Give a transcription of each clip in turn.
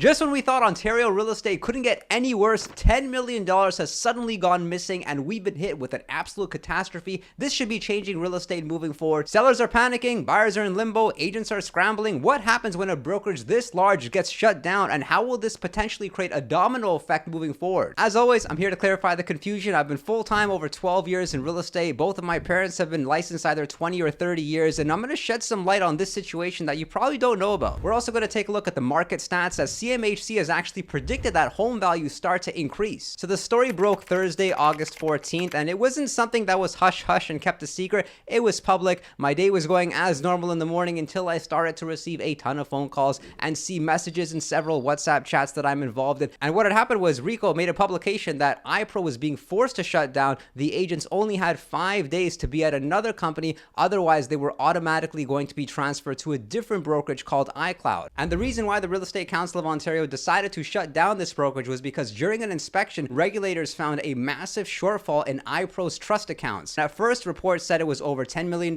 Just when we thought Ontario real estate couldn't get any worse, $10 million has suddenly gone missing and we've been hit with an absolute catastrophe. This should be changing real estate moving forward. Sellers are panicking, buyers are in limbo, agents are scrambling. What happens when a brokerage this large gets shut down, and how will this potentially create a domino effect moving forward? As always, I'm here to clarify the confusion. I've been full-time over 12 years in real estate. Both of my parents have been licensed either 20 or 30 years, and I'm going to shed some light on this situation that you probably don't know about. We're also going to take a look at the market stats, as CMHC has actually predicted that home values start to increase. So the story broke Thursday, August 14th, and it wasn't something that was hush-hush and kept a secret. It was public. My day was going as normal in the morning until I started to receive a ton of phone calls and see messages in several WhatsApp chats that I'm involved in. And what had happened was Rico made a publication that iPro was being forced to shut down. The agents only had 5 days to be at another company. Otherwise, they were automatically going to be transferred to a different brokerage called iCloud. And the reason why the Real Estate Council of Ontario decided to shut down this brokerage was because during an inspection, regulators found a massive shortfall in iPro's trust accounts. At first, reports said it was over $10 million,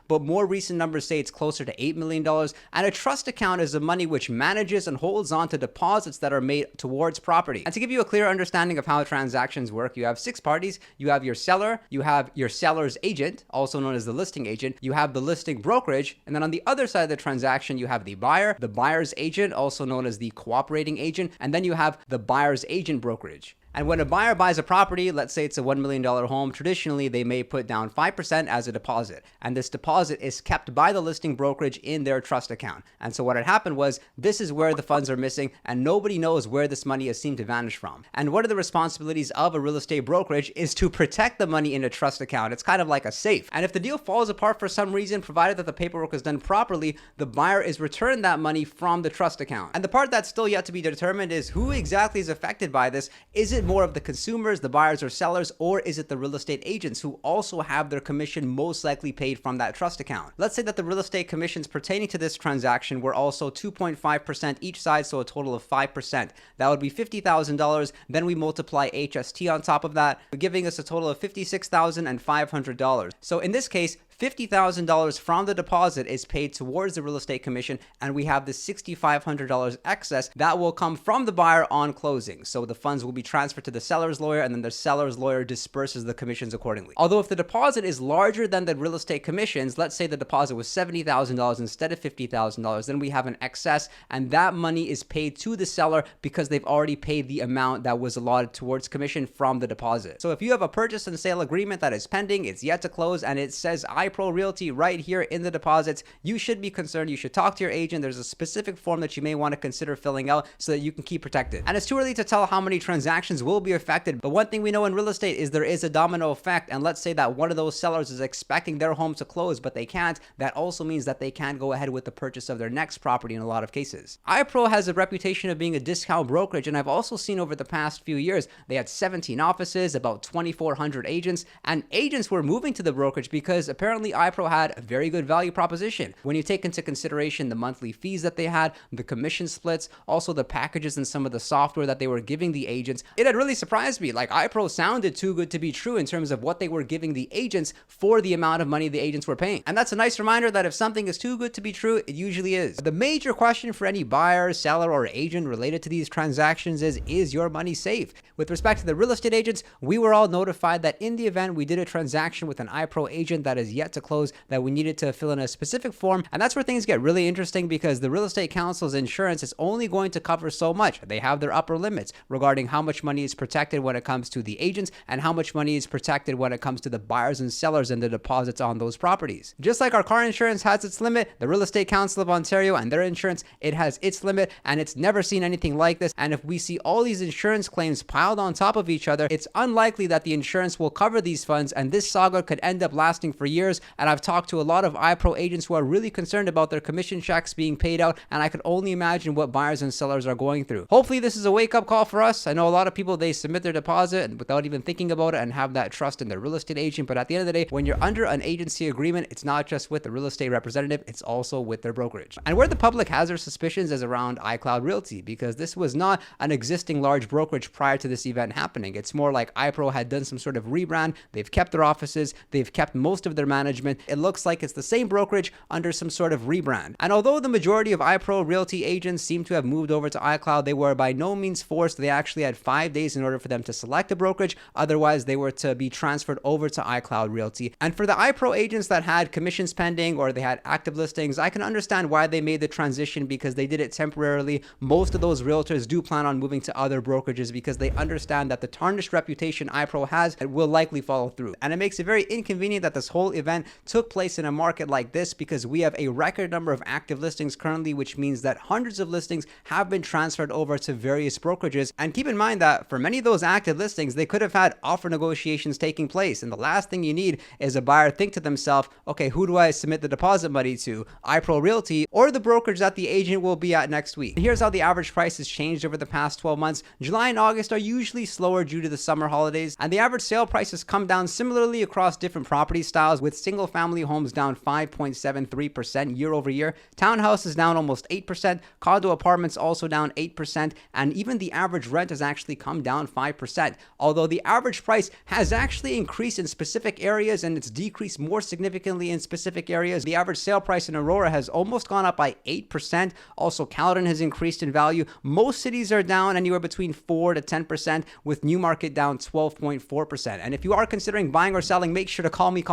but more recent numbers say it's closer to $8 million. And a trust account is the money which manages and holds on to deposits that are made towards property. And to give you a clear understanding of how transactions work, you have 6 parties. You have your seller, you have your seller's agent, also known as the listing agent, you have the listing brokerage, and then on the other side of the transaction, you have the buyer, the buyer's agent, also known as the cooperating agent, and then you have the buyer's agent brokerage. And when a buyer buys a property, let's say it's a $1 million home, traditionally they may put down 5% as a deposit. And this deposit is kept by the listing brokerage in their trust account. And so what had happened was, this is where the funds are missing and nobody knows where this money has seemed to vanish from. And one of the responsibilities of a real estate brokerage is to protect the money in a trust account. It's kind of like a safe. And if the deal falls apart for some reason, provided that the paperwork is done properly, the buyer is returned that money from the trust account. And the part that's still yet to be determined is who exactly is affected by this. Is it more of the consumers, the buyers or sellers, or is it the real estate agents who also have their commission most likely paid from that trust account? Let's say that the real estate commissions pertaining to this transaction were also 2.5% each side, so a total of 5%. That would be $50,000. Then we multiply HST on top of that, giving us a total of $56,500. So in this case, $50,000 from the deposit is paid towards the real estate commission, and we have the $6,500 excess that will come from the buyer on closing. So the funds will be transferred to the seller's lawyer, and then the seller's lawyer disperses the commissions accordingly. Although if the deposit is larger than the real estate commissions, let's say the deposit was $70,000 instead of $50,000, then we have an excess, and that money is paid to the seller because they've already paid the amount that was allotted towards commission from the deposit. So if you have a purchase and sale agreement that is pending, it's yet to close, and it says iPro Realty right here in the deposits, you should be concerned. You should talk to your agent. There's a specific form that you may want to consider filling out so that you can keep protected. And it's too early to tell how many transactions will be affected, but one thing we know in real estate is there is a domino effect, and let's say that one of those sellers is expecting their home to close, but they can't. That also means that they can't go ahead with the purchase of their next property in a lot of cases. iPro has a reputation of being a discount brokerage, and I've also seen over the past few years, they had 17 offices, about 2,400 agents, and agents were moving to the brokerage because apparently iPro had a very good value proposition. When you take into consideration the monthly fees that they had, the commission splits, also the packages and some of the software that they were giving the agents, it had really surprised me. Like, iPro sounded too good to be true in terms of what they were giving the agents for the amount of money the agents were paying. And that's a nice reminder that if something is too good to be true, it usually is. The major question for any buyer, seller, or agent related to these transactions is your money safe? With respect to the real estate agents, we were all notified that in the event we did a transaction with an iPro agent that is yet to close, that we needed to fill in a specific form. And that's where things get really interesting, because the real estate council's insurance is only going to cover so much. They have their upper limits regarding how much money is protected when it comes to the agents and how much money is protected when it comes to the buyers and sellers and the deposits on those properties. Just like our car insurance has its limit, the Real Estate Council of Ontario and their insurance, it has its limit, and it's never seen anything like this. And if we see all these insurance claims piled on top of each other, it's unlikely that the insurance will cover these funds, and this saga could end up lasting for years. And I've talked to a lot of iPro agents who are really concerned about their commission checks being paid out, and I could only imagine what buyers and sellers are going through. Hopefully this is a wake-up call for us. I know a lot of people, they submit their deposit and without even thinking about it and have that trust in their real estate agent, but at the end of the day, when you're under an agency agreement, it's not just with the real estate representative, it's also with their brokerage. And where the public has their suspicions is around iCloud Realty, because this was not an existing large brokerage prior to this event happening. It's more like iPro had done some sort of rebrand. They've kept their offices, they've kept most of their management. It looks like it's the same brokerage under some sort of rebrand. And although the majority of iPro Realty agents seem to have moved over to iCloud, they were by no means forced. They actually had 5 days in order for them to select a brokerage. Otherwise, they were to be transferred over to iCloud Realty. And for the iPro agents that had commissions pending or they had active listings, I can understand why they made the transition, because they did it temporarily. Most of those realtors do plan on moving to other brokerages because they understand that the tarnished reputation iPro has will likely follow through. And it makes it very inconvenient that this whole event took place in a market like this, because we have a record number of active listings currently, which means that hundreds of listings have been transferred over to various brokerages. And keep in mind that for many of those active listings, they could have had offer negotiations taking place. And the last thing you need is a buyer think to themselves, okay, who do I submit the deposit money to? iPro Realty or the brokerage that the agent will be at next week. And here's how the average price has changed over the past 12 months. July and August are usually slower due to the summer holidays, and the average sale price has come down similarly across different property styles, with single family homes down 5.73% year over year, townhouses down almost 8%, condo apartments also down 8%, and even the average rent has actually come down 5%. Although the average price has actually increased in specific areas and it's decreased more significantly in specific areas. The average sale price in Aurora has almost gone up by 8%. Also, Caledon has increased in value. Most cities are down anywhere between 4 to 10%, with Newmarket down 12.4%. And if you are considering buying or selling, make sure to call me.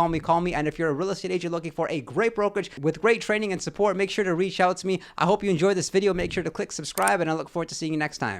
And if you're a real estate agent looking for a great brokerage with great training and support, make sure to reach out to me. I hope you enjoyed this video. Make sure to click subscribe, and I look forward to seeing you next time.